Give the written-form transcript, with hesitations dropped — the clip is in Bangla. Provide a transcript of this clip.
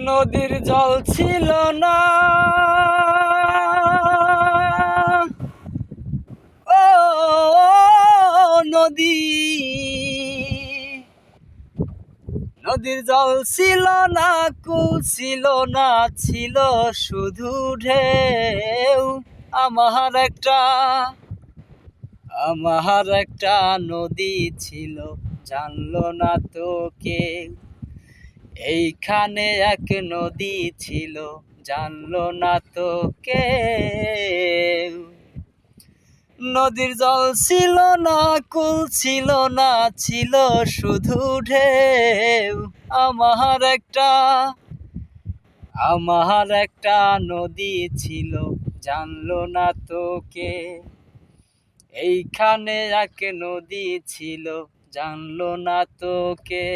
নদীর জল ছিল না, ও নদী, নদীর জল ছিল না, কুল ছিল না, ছিল শুধু ঢেউ। আমার একটা নদী ছিল, জানলো না তো কেউ। এইখানে এক নদী ছিল, জানলো না তো কেউ। নদীর জল ছিল না, কুল ছিল না, ছিল শুধু ঢেউ। আমার একটা নদী ছিল, জানলো না তো কে। এইখানে এক নদী ছিল, জানলো না তো কে।